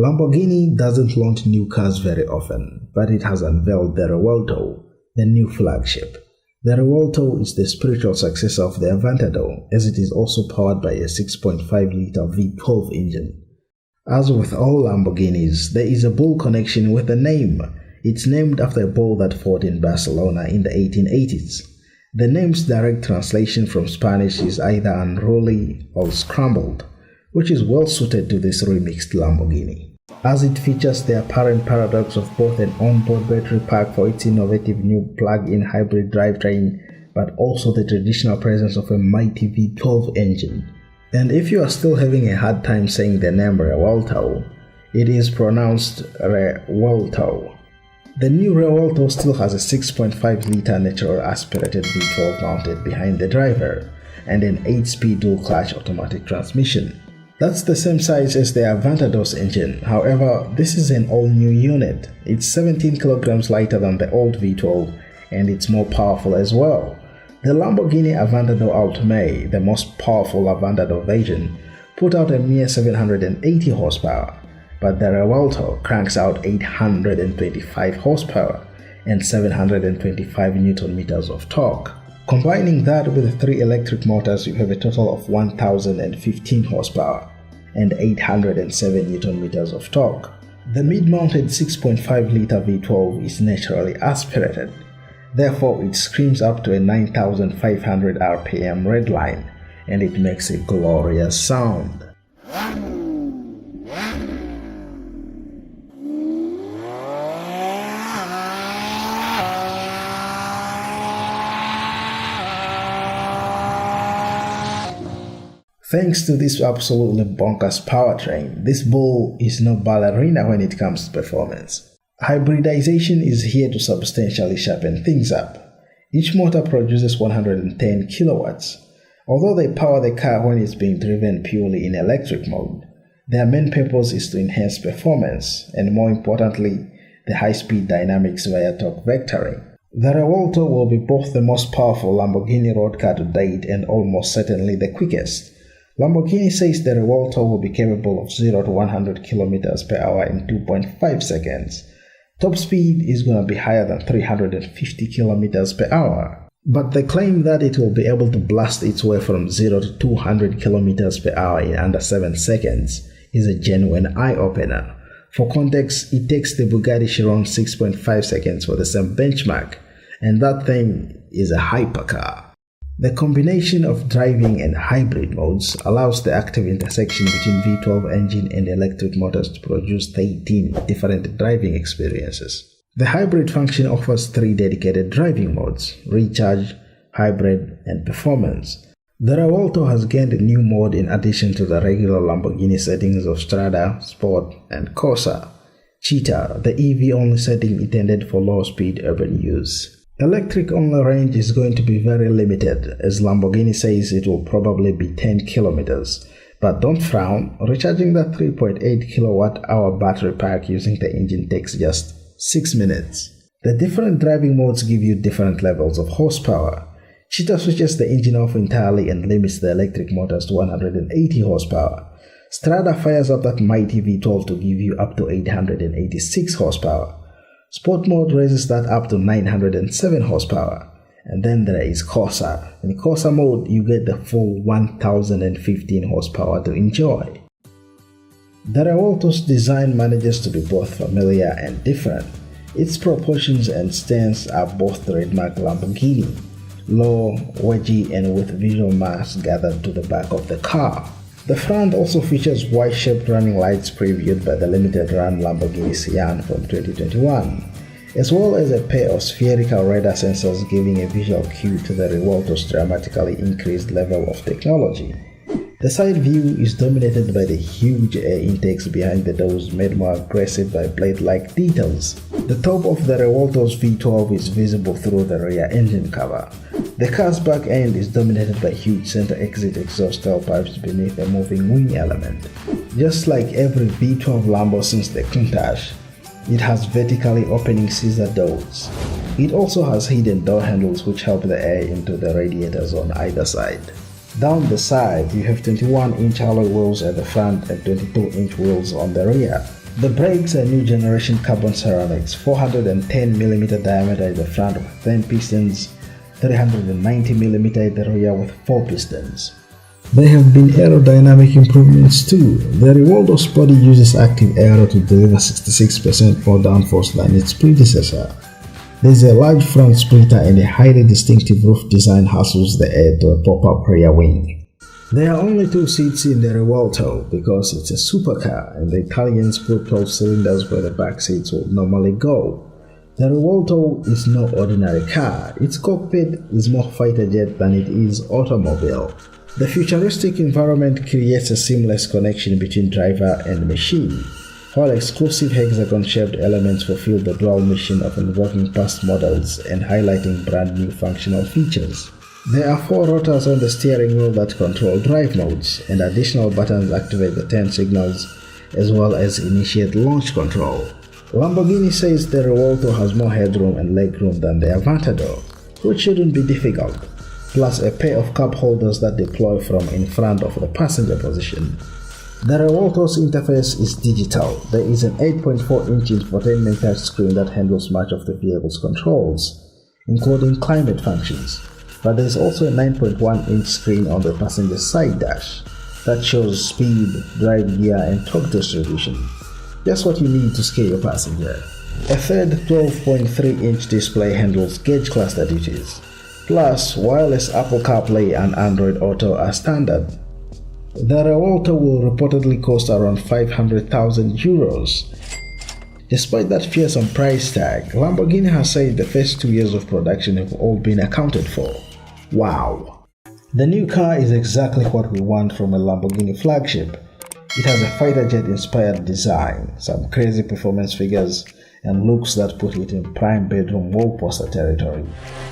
Lamborghini doesn't launch new cars very often, but it has unveiled the Revuelto, the new flagship. The Revuelto is the spiritual successor of the Aventador, as it is also powered by a 6.5-liter V12 engine. As with all Lamborghinis, there is a bull connection with the name. It's named after a bull that fought in Barcelona in the 1880s. The name's direct translation from Spanish is either unruly or scrambled, which is well suited to this remixed Lamborghini, as it features the apparent paradox of both an onboard battery pack for its innovative new plug-in hybrid drivetrain, but also the traditional presence of a mighty V12 engine. And if you are still having a hard time saying the name Revuelto, it is pronounced Revuelto. The new Revuelto still has a 6.5-liter natural aspirated V12 mounted behind the driver and an 8-speed dual-clutch automatic transmission. That's the same size as the Aventador's engine. However, this is an all-new unit. It's 17 kilograms lighter than the old V12 and it's more powerful as well. The Lamborghini Aventador Ultimae, the most powerful Aventador version, put out a mere 780 horsepower, but the Revuelto cranks out 825 horsepower and 725 Newton-meters of torque. Combining that with the 3 electric motors, you have a total of 1015 horsepower and 807 Newton-meters of torque. The mid-mounted 6.5-liter V12 is naturally aspirated, therefore it screams up to a 9,500 RPM redline, and it makes a glorious sound. Thanks to this absolutely bonkers powertrain, this bull is no ballerina when it comes to performance. Hybridization is here to substantially sharpen things up. Each motor produces 110 kilowatts. Although they power the car when it's being driven purely in electric mode, their main purpose is to enhance performance and, more importantly, the high-speed dynamics via torque vectoring. The Revuelto will be both the most powerful Lamborghini road car to date and almost certainly the quickest. Lamborghini says the Revuelto will be capable of 0 to 100 km per hour in 2.5 seconds. Top speed is going to be higher than 350 km per hour. But the claim that it will be able to blast its way from 0 to 200 km per hour in under 7 seconds is a genuine eye-opener. For context, it takes the Bugatti Chiron 6.5 seconds for the same benchmark, and that thing is a hypercar. The combination of driving and hybrid modes allows the active intersection between V12 engine and electric motors to produce 13 different driving experiences. The hybrid function offers 3 dedicated driving modes: recharge, hybrid, and performance. The Revuelto has gained a new mode in addition to the regular Lamborghini settings of Strada, Sport, and Corsa. Cheetah, the EV-only setting intended for low-speed urban use. Electric-only range is going to be very limited, as Lamborghini says it will probably be 10 kilometers. But don't frown, recharging that 3.8 kilowatt-hour battery pack using the engine takes just 6 minutes. The different driving modes give you different levels of horsepower. Cheetah switches the engine off entirely and limits the electric motors to 180 horsepower. Strada fires up that mighty V12 to give you up to 886 horsepower. Sport mode raises that up to 907 horsepower. And then there is Corsa. In Corsa mode, you get the full 1015 horsepower to enjoy. The Revuelto's design manages to be both familiar and different. Its proportions and stance are both trademark Lamborghini, low, wedgy, and with visual mass gathered to the back of the car. The front also features Y-shaped running lights previewed by the limited run Lamborghini Sian from 2021, as well as a pair of spherical radar sensors giving a visual cue to the Revuelto's dramatically increased level of technology. The side view is dominated by the huge air intakes behind the doors made more aggressive by blade-like details. The top of the Revuelto's V12 is visible through the rear engine cover. The car's back end is dominated by huge center exit exhaust tailpipes beneath a moving wing element. Just like every V12 Lambo since the Countach, it has vertically opening scissor doors. It also has hidden door handles which help the air into the radiators on either side. Down the side, you have 21-inch alloy wheels at the front and 22-inch wheels on the rear. The brakes are new generation carbon ceramics, 410mm diameter in the front with 10 pistons, 390mm in the rear with 4 pistons. There have been aerodynamic improvements too. The Revuelto's body uses active aero to deliver 66% more downforce than its predecessor. There is a large front splitter and a highly distinctive roof design hustles the air to a pop-up rear wing. There are only 2 seats in the Revuelto because it's a supercar and the Italians put 12 cylinders where the back seats would normally go. The Revuelto is no ordinary car. Its cockpit is more fighter jet than it is automobile. The futuristic environment creates a seamless connection between driver and machine, while exclusive hexagon-shaped elements fulfill the dual mission of invoking past models and highlighting brand new functional features. There are 4 rotors on the steering wheel that control drive modes, and additional buttons activate the turn signals as well as initiate launch control. Lamborghini says the Revuelto has more headroom and legroom than the Aventador, which shouldn't be difficult, plus a pair of cup holders that deploy from in front of the passenger position. The Revuelto's interface is digital. There is an 8.4-inch infotainment touchscreen that handles much of the vehicle's controls, including climate functions. But there is also a 9.1-inch screen on the passenger side dash that shows speed, drive gear, and torque distribution. Just what you need to scare your passenger. A third 12.3-inch display handles gauge cluster duties. Plus, wireless Apple CarPlay and Android Auto are standard. The Revuelto will reportedly cost around 500,000 euros. Despite that fearsome price tag, Lamborghini has said the first 2 years of production have all been accounted for. Wow! The new car is exactly what we want from a Lamborghini flagship. It has a fighter jet inspired design, some crazy performance figures, and looks that put it in prime bedroom wall poster territory.